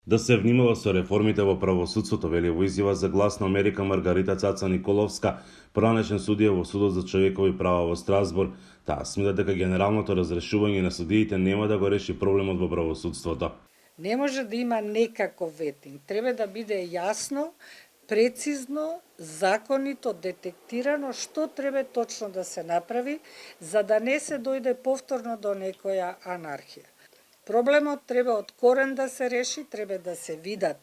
Да се внимава со реформите во правосудството, вели во изјава за Глас на Америка Маргарита Цаца Николовска, пранешен судија во Судот за човекови права во Страсбург. Таа смета дека генералното разрешување на судиите нема да го реши проблемот во правосудството. Не може да има некаков ветинг. Треба да биде јасно, прецизно, законито детектирано што треба точно да се направи, за да не се дојде повторно до некоја анархија. Проблемот треба од корен да се реши, треба да се видат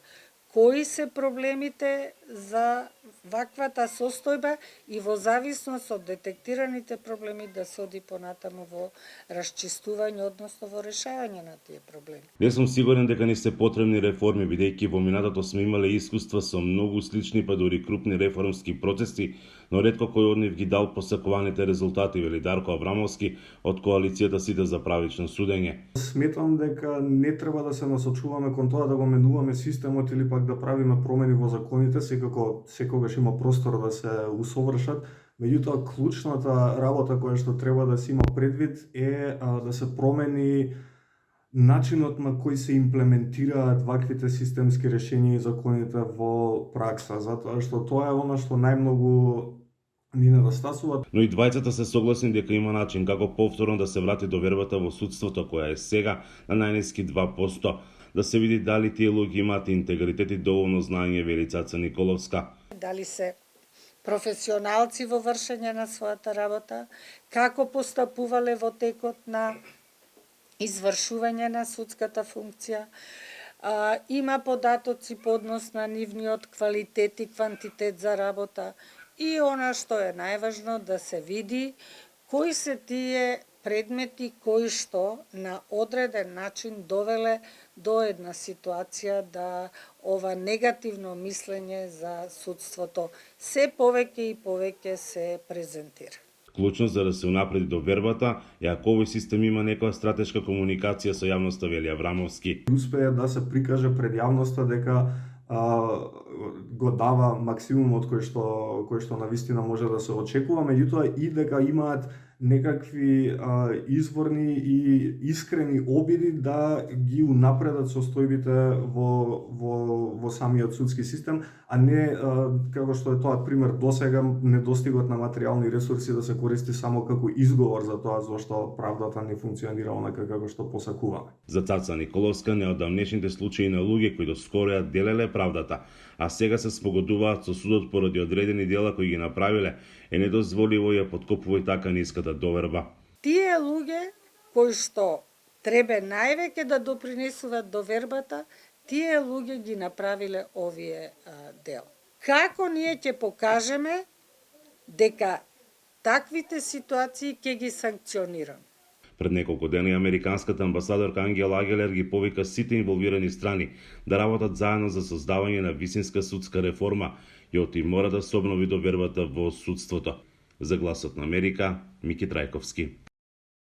кои се проблемите за ваквата состојба и во зависност од детектираните проблеми да се оди понатаму во расчистување, односно во решавање на тие проблеми. Не сум сигурен дека ни се потребни реформи, бидејќи во минатото сме имале искуства со многу слични па дури крупни реформски процеси, но ретко кој од нив ги дал посакуваните резултати, вели Дарко Аврамовски од коалицијата Сите за правично судење. Сметам дека не треба да се насочуваме кон тоа да го менуваме системот или пак да правиме промени во законите, секогаш има простор да се усовршат. Меѓутоа, клучната работа која што треба да се има предвид е да се промени начинот на кој се имплементираат ваквите системски решенија и законите во пракса, затоа што тоа е она што најмногу ни недостасува. Но и двајцата се согласни дека има начин како повторно да се врати довербата во судството, која е сега на најниски 2%, да се види дали тие луѓе имаат интегритет и доволно знаење, вели Цаца Николовска. Дали се професионалци во вршење на својата работа, како постапувале во текот на извршување на судската функција, има податоци по однос на нивниот квалитет и квантитет за работа и она што е најважно да се види кои се тие предмети кои што на одреден начин довеле до една ситуација да ова негативно мислење за судството се повеќе и повеќе се презентира. Клучно за да се унапреди довербата е ако овој систем има некоја стратешка комуникација со јавноста, вели Аврамовски. Успее да се прикаже пред јавноста дека го дава максимумот кој што навистина може да се очекува, меѓутоа и дека имаат некакви изворни и искрени обиди да ги унапредат состојбите во самиот судски систем, а не како што е тоа пример досега недостигот на материјални ресурси да се користи само како изговор за тоа зашто правдата не функционира онака како што посакуваме. За Цаца Николовска неодамнешните случаи на луѓе кои доскоро ја делеле правдата, а сега се спогодуваат со судот поради одредени дела кои ги направиле, е недозволиво ја подкопува и така ниската доверба. Тие луѓе кои што треба највеќе да допринесуваат довербата, тие луѓе ги направиле овие дела. Како ние ќе покажеме дека таквите ситуации ќе ги санкционираме? Пред неколку дена американската амбасадорка Ангела Агелер ги повика сите инволвирани страни да работат заедно за создавање на висинска судска реформа и оти мора да се обнови довербата во судството. За Гласот на Америка, Мики Трајковски.